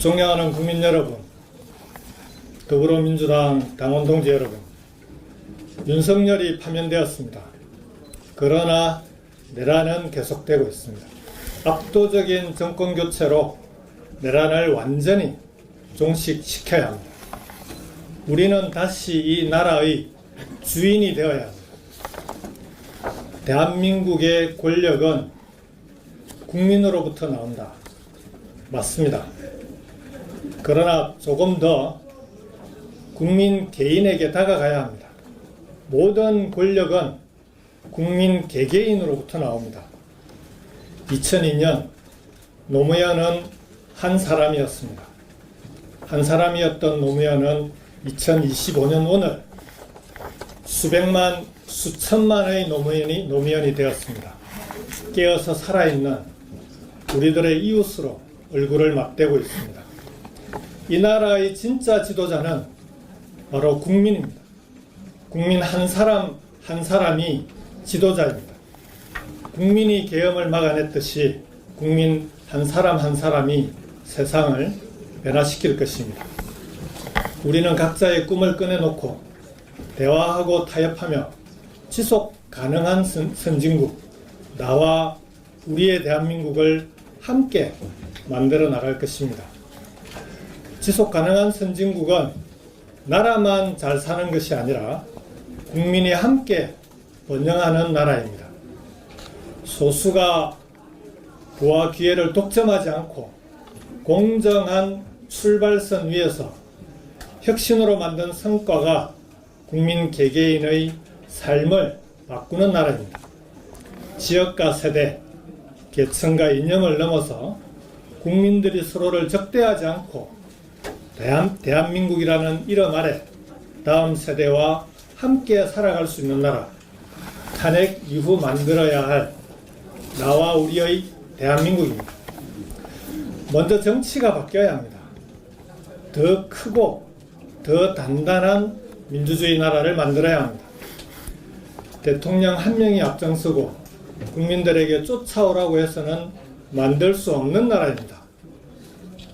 존경하는 국민 여러분, 더불어민주당 당원 동지 여러분, 윤석열이 파면되었습니다. 그러나 내란은 계속되고 있습니다. 압도적인 정권 교체로 내란을 완전히 종식시켜야 합니다. 우리는 다시 이 나라의 주인이 되어야 합니다. 대한민국의 권력은 국민으로부터 나온다. 맞습니다. 그러나 조금 더 국민 개인에게 다가가야 합니다. 모든 권력은 국민 개개인으로부터 나옵니다. 2002년 노무현은 한 사람이었습니다. 한 사람이었던 노무현은 2025년 오늘 수백만, 수천만의 노무현이 되었습니다. 깨어서 살아있는 우리들의 이웃으로 얼굴을 맞대고 있습니다. 이 나라의 진짜 지도자는 바로 국민입니다. 국민 한 사람 한 사람이 지도자입니다. 국민이 계엄을 막아냈듯이 국민 한 사람이 세상을 변화시킬 것입니다. 우리는 각자의 꿈을 꺼내놓고 대화하고 타협하며 지속 가능한 선진국, 나와 우리의 대한민국을 함께 만들어 나갈 것입니다. 지속 가능한 선진국은 나라만 잘 사는 것이 아니라 국민이 함께 번영하는 나라입니다. 소수가 부와 기회를 독점하지 않고 공정한 출발선 위에서 혁신으로 만든 성과가 국민 개개인의 삶을 바꾸는 나라입니다. 지역과 세대, 계층과 이념을 넘어서 국민들이 서로를 적대하지 않고 대한민국이라는 이름 아래 다음 세대와 함께 살아갈 수 있는 나라, 탄핵 이후 만들어야 할 나와 우리의 대한민국입니다. 먼저 정치가 바뀌어야 합니다. 더 크고 더 단단한 민주주의 나라를 만들어야 합니다. 대통령 한 명이 앞장서고 국민들에게 쫓아오라고 해서는 만들 수 없는 나라입니다.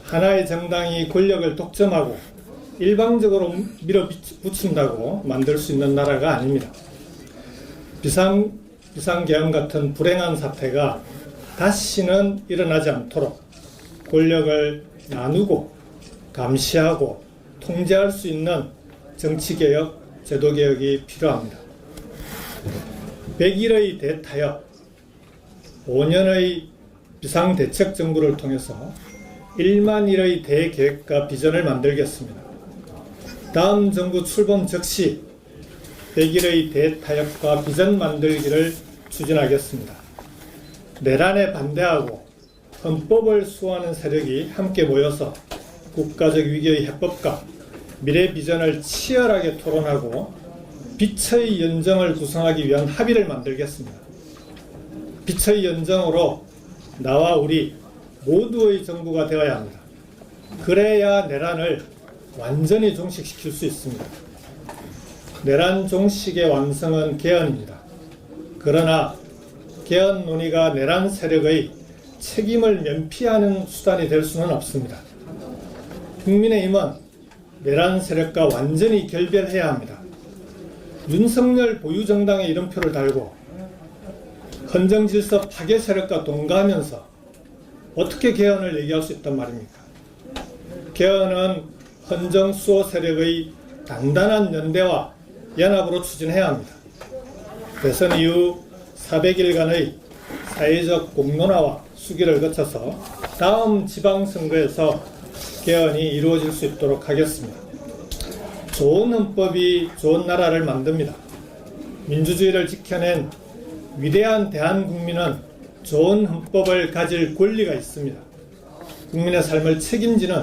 하나의 정당이 권력을 독점하고 일방적으로 밀어붙인다고 만들 수 있는 나라가 아닙니다. 비상계엄 같은 불행한 사태가 다시는 일어나지 않도록 권력을 나누고 감시하고 통제할 수 있는 정치개혁, 제도개혁이 필요합니다. 100일의 대타협, 5년의 비상대책정부를 통해서 1만 일의 대계획과 비전을 만들겠습니다. 다음 정부 출범 즉시 100일의 대타협과 비전 만들기를 추진하겠습니다. 내란에 반대하고 헌법을 수호하는 세력이 함께 모여서 국가적 위기의 해법과 미래 비전을 치열하게 토론하고 빛의 연정을 구성하기 위한 합의를 만들겠습니다. 빛의 연정으로 나와 우리 모두의 정부가 되어야 합니다. 그래야 내란을 완전히 종식시킬 수 있습니다. 내란 종식의 완성은 개헌입니다. 그러나 개헌 논의가 내란 세력의 책임을 면피하는 수단이 될 수는 없습니다. 국민의힘은 내란 세력과 완전히 결별해야 합니다. 윤석열 보유정당의 이름표를 달고 헌정질서 파괴 세력과 동거하면서 어떻게 개헌을 얘기할 수 있단 말입니까? 개헌은 헌정수호 세력의 단단한 연대와 연합으로 추진해야 합니다. 대선 이후 400일간의 사회적 공론화와 수기를 거쳐서 다음 지방선거에서 개헌이 이루어질 수 있도록 하겠습니다. 좋은 헌법이 좋은 나라를 만듭니다. 민주주의를 지켜낸 위대한 대한국민은 좋은 헌법을 가질 권리가 있습니다. 국민의 삶을 책임지는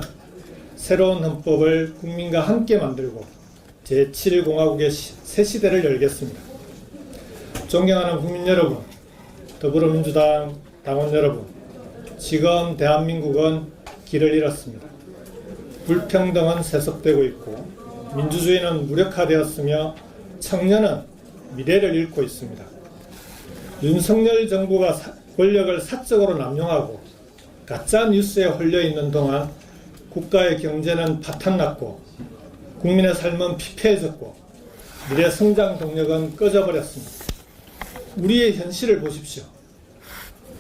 새로운 헌법을 국민과 함께 만들고 제7공화국의 새 시대를 열겠습니다. 존경하는 국민 여러분, 더불어민주당 당원 여러분, 지금 대한민국은 길을 잃었습니다. 불평등은 세속되고 있고 민주주의는 무력화되었으며 청년은 미래를 잃고 있습니다. 윤석열 정부가 권력을 사적으로 남용하고 가짜 뉴스에 홀려 있는 동안 국가의 경제는 파탄났고 국민의 삶은 피폐해졌고 미래 성장 동력은 꺼져버렸습니다. 우리의 현실을 보십시오.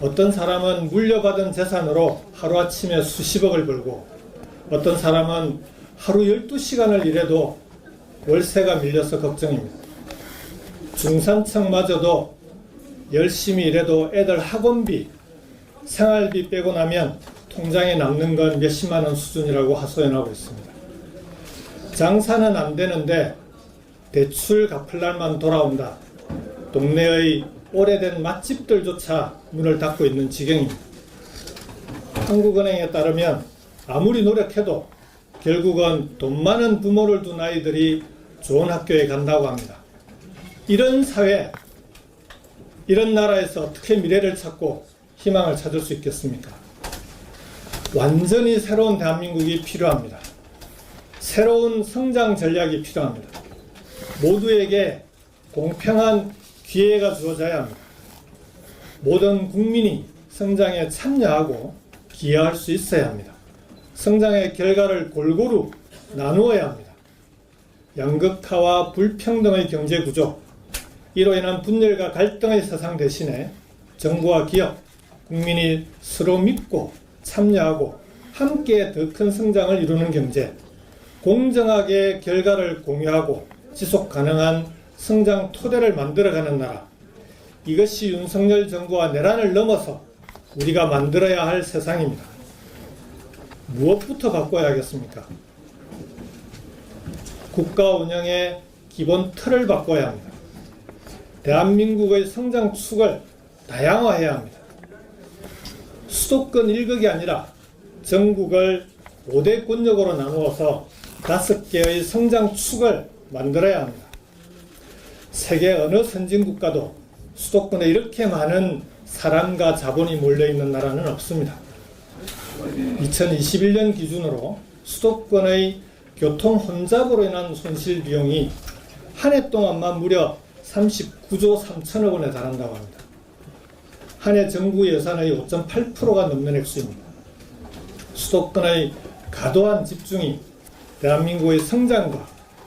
어떤 사람은 물려받은 재산으로 하루아침에 수십억을 벌고 어떤 사람은 하루 12시간을 일해도 월세가 밀려서 걱정입니다. 중산층마저도 열심히 일해도 애들 학원비, 생활비 빼고 나면 통장에 남는 건 몇십만 원 수준이라고 하소연하고 있습니다. 장사는 안 되는데 대출 갚을 날만 돌아온다. 동네의 오래된 맛집들조차 문을 닫고 있는 지경입니다. 한국은행에 따르면 아무리 노력해도 결국은 돈 많은 부모를 둔 아이들이 좋은 학교에 간다고 합니다. 이런 사회, 이런 나라에서 어떻게 미래를 찾고 희망을 찾을 수 있겠습니까? 완전히 새로운 대한민국이 필요합니다. 새로운 성장 전략이 필요합니다. 모두에게 공평한 기회가 주어져야 합니다. 모든 국민이 성장에 참여하고 기여할 수 있어야 합니다. 성장의 결과를 골고루 나누어야 합니다. 양극화와 불평등의 경제구조, 이로 인한 분열과 갈등의 세상 대신에 정부와 기업, 국민이 서로 믿고 참여하고 함께 더 큰 성장을 이루는 경제, 공정하게 결과를 공유하고 지속 가능한 성장 토대를 만들어가는 나라, 이것이 윤석열 정부와 내란을 넘어서 우리가 만들어야 할 세상입니다. 무엇부터 바꿔야 하겠습니까? 국가 운영의 기본 틀을 바꿔야 합니다. 대한민국의 성장 축을 다양화해야 합니다. 수도권 1극이 아니라 전국을 5대 권역으로 나누어서 5개의 성장 축을 만들어야 합니다. 세계 어느 선진국가도 수도권에 이렇게 많은 사람과 자본이 몰려있는 나라는 없습니다. 2021년 기준으로 수도권의 교통 혼잡으로 인한 손실 비용이 한 해 동안만 무려 39조 3천억 원에 달한다고 합니다. 한 해 정부 예산의 5.8%가 넘는 액수입니다. 수도권의 과도한 집중이 대한민국의 성장과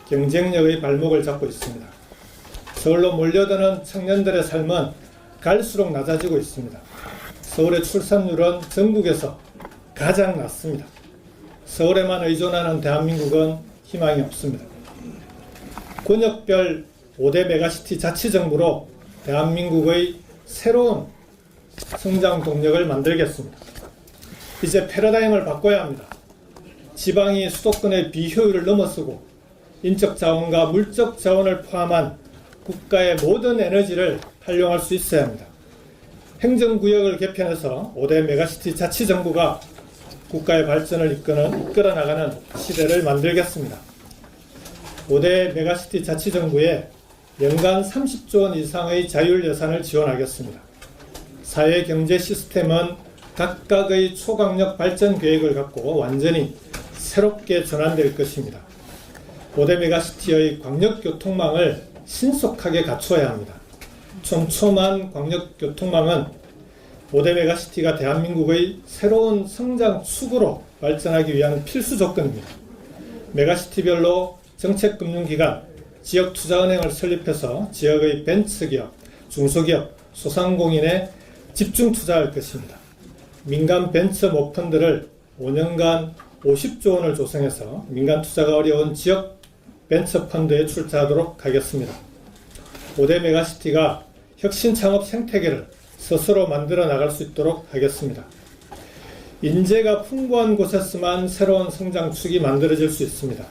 경쟁력의 발목을 잡고 있습니다. 서울로 몰려드는 청년들의 삶은 갈수록 낮아지고 있습니다. 서울의 출산율은 전국에서 가장 낮습니다. 서울에만 의존하는 대한민국은 희망이 없습니다. 권역별 5대 메가시티 자치정부로 대한민국의 새로운 성장 동력을 만들겠습니다. 이제 패러다임을 바꿔야 합니다. 지방이 수도권의 비효율을 넘어서고 인적 자원과 물적 자원을 포함한 국가의 모든 에너지를 활용할 수 있어야 합니다. 행정구역을 개편해서 5대 메가시티 자치정부가 국가의 발전을 이끌어 나가는 시대를 만들겠습니다. 5대 메가시티 자치정부에 연간 30조 원 이상의 자율 예산을 지원하겠습니다. 사회 경제 시스템은 각각의 초강력 발전 계획을 갖고 완전히 새롭게 전환될 것입니다. 5대 메가시티의 광역교통망을 신속하게 갖추어야 합니다. 촘촘한 광역교통망은 5대 메가시티가 대한민국의 새로운 성장 축으로 발전하기 위한 필수 조건입니다. 메가시티별로 정책금융기관, 지역투자은행을 설립해서 지역의 벤처기업, 중소기업, 소상공인에 집중 투자할 것입니다. 민간 벤처 모펀드를 5년간 50조 원을 조성해서 민간 투자가 어려운 지역 벤처펀드에 출자하도록 하겠습니다. 5대 메가시티가 혁신창업 생태계를 스스로 만들어 나갈 수 있도록 하겠습니다. 인재가 풍부한 곳에서만 새로운 성장축이 만들어질 수 있습니다.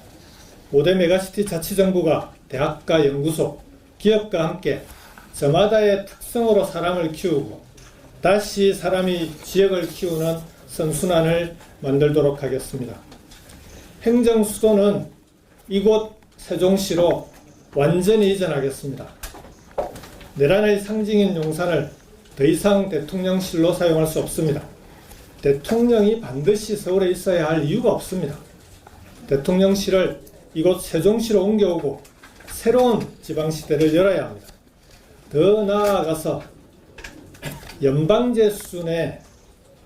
5대 메가시티 자치정부가 대학과 연구소, 기업과 함께 저마다의 특성으로 사람을 키우고 다시 사람이 지역을 키우는 선순환을 만들도록 하겠습니다. 행정 수도는 이곳 세종시로 완전히 이전하겠습니다. 내란의 상징인 용산을 더 이상 대통령실로 사용할 수 없습니다. 대통령이 반드시 서울에 있어야 할 이유가 없습니다. 대통령실을 이곳 세종시로 옮겨오고 새로운 지방시대를 열어야 합니다. 더 나아가서 연방제 수준의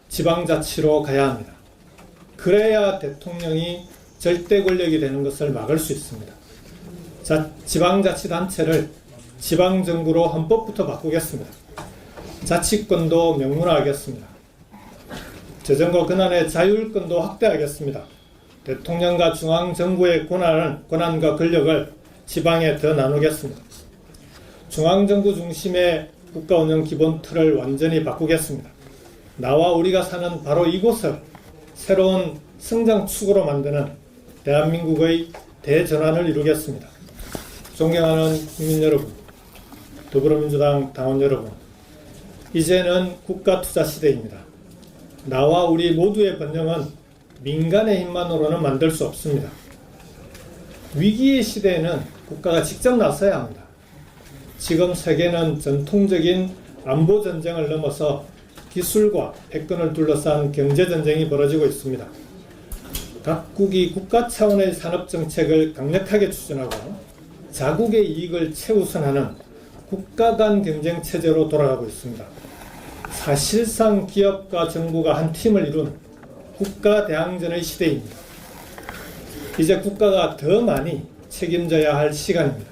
지방자치로 가야 합니다. 그래야 대통령이 절대 권력이 되는 것을 막을 수 있습니다. 지방자치단체를 지방정부로 헌법부터 바꾸겠습니다. 자치권도 명문화하겠습니다. 재정과 권한의 자율권도 확대하겠습니다. 대통령과 중앙정부의 권한과 권력을 지방에 더 나누겠습니다. 중앙정부 중심의 국가운영 기본 틀을 완전히 바꾸겠습니다. 나와 우리가 사는 바로 이곳을 새로운 성장축으로 만드는 대한민국의 대전환을 이루겠습니다. 존경하는 국민 여러분, 더불어민주당 당원 여러분, 이제는 국가투자 시대입니다. 나와 우리 모두의 번영은 민간의 힘만으로는 만들 수 없습니다. 위기의 시대에는 국가가 직접 나서야 합니다. 지금 세계는 전통적인 안보 전쟁을 넘어서 기술과 패권을 둘러싼 경제 전쟁이 벌어지고 있습니다. 각국이 국가 차원의 산업 정책을 강력하게 추진하고 자국의 이익을 최우선하는 국가 간 경쟁 체제로 돌아가고 있습니다. 사실상 기업과 정부가 한 팀을 이룬 국가 대항전의 시대입니다. 이제 국가가 더 많이 책임져야 할 시간입니다.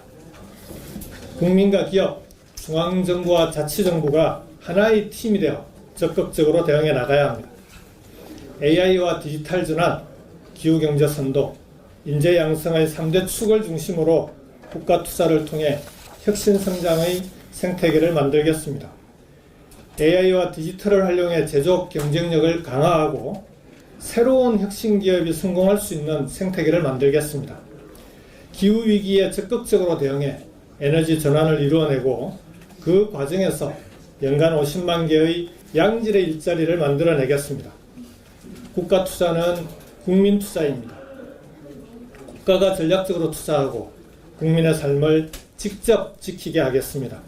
국민과 기업, 중앙정부와 자치정부가 하나의 팀이 되어 적극적으로 대응해 나가야 합니다. AI와 디지털 전환, 기후경제 선도, 인재 양성의 3대 축을 중심으로 국가 투자를 통해 혁신 성장의 생태계를 만들겠습니다. AI와 디지털을 활용해 제조업 경쟁력을 강화하고 새로운 혁신 기업이 성공할 수 있는 생태계를 만들겠습니다. 기후위기에 적극적으로 대응해 에너지 전환을 이루어내고 그 과정에서 연간 50만 개의 양질의 일자리를 만들어내겠습니다. 국가 투자는 국민 투자입니다. 국가가 전략적으로 투자하고 국민의 삶을 직접 지키게 하겠습니다.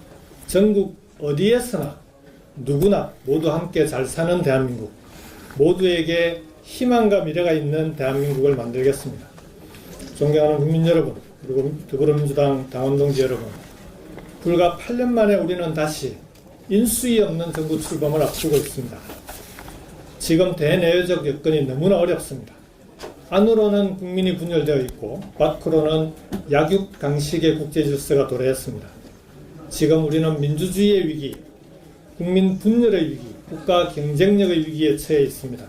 전국 어디에서나 누구나 모두 함께 잘 사는 대한민국, 모두에게 희망과 미래가 있는 대한민국을 만들겠습니다. 존경하는 국민 여러분, 그리고 더불어민주당 당원 동지 여러분, 불과 8년 만에 우리는 다시 인수위 없는 정부 출범을 앞두고 있습니다. 지금 대내외적 여건이 너무나 어렵습니다. 안으로는 국민이 분열되어 있고 밖으로는 약육강식의 국제질서가 도래했습니다. 지금 우리는 민주주의의 위기, 국민 분열의 위기, 국가 경쟁력의 위기에 처해 있습니다.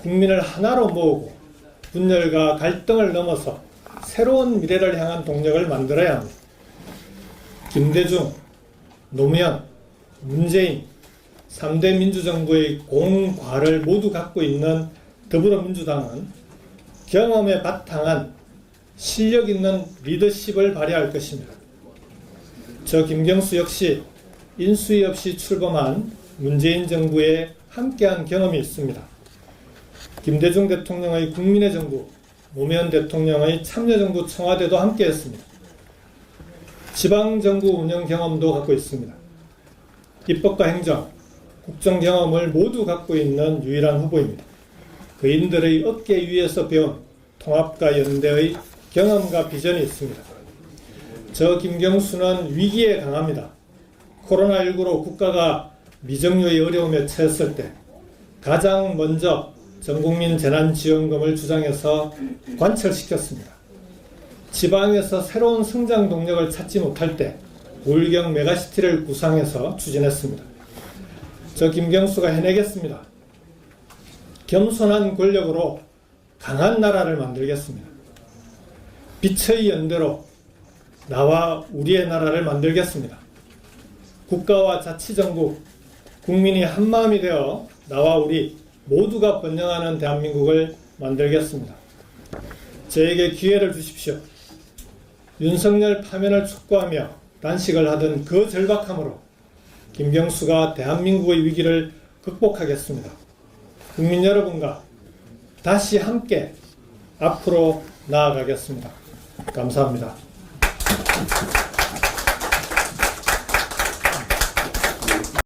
국민을 하나로 모으고 분열과 갈등을 넘어서 새로운 미래를 향한 동력을 만들어야 합니다. 김대중, 노무현, 문재인 3대 민주정부의 공과를 모두 갖고 있는 더불어민주당은 경험에 바탕한 실력 있는 리더십을 발휘할 것입니다. 저 김경수 역시 인수위 없이 출범한 문재인 정부에 함께한 경험이 있습니다. 김대중 대통령의 국민의 정부, 노무현 대통령의 참여정부 청와대도 함께했습니다. 지방정부 운영 경험도 갖고 있습니다. 입법과 행정, 국정 경험을 모두 갖고 있는 유일한 후보입니다. 그인들의 어깨 위에서 배운 통합과 연대의 경험과 비전이 있습니다. 저 김경수는 위기에 강합니다. 코로나19로 국가가 미정유의 어려움에 처했을 때 가장 먼저 전국민 재난지원금을 주장해서 관철시켰습니다. 지방에서 새로운 성장 동력을 찾지 못할 때 울경 메가시티를 구상해서 추진했습니다. 저 김경수가 해내겠습니다. 겸손한 권력으로 강한 나라를 만들겠습니다. 빛의 연대로 나와 우리의 나라를 만들겠습니다. 국가와 자치정부, 국민이 한마음이 되어 나와 우리 모두가 번영하는 대한민국을 만들겠습니다. 저에게 기회를 주십시오. 윤석열 파면을 촉구하며 단식을 하던 그 절박함으로 김경수가 대한민국의 위기를 극복하겠습니다. 국민 여러분과 다시 함께 앞으로 나아가겠습니다. 감사합니다.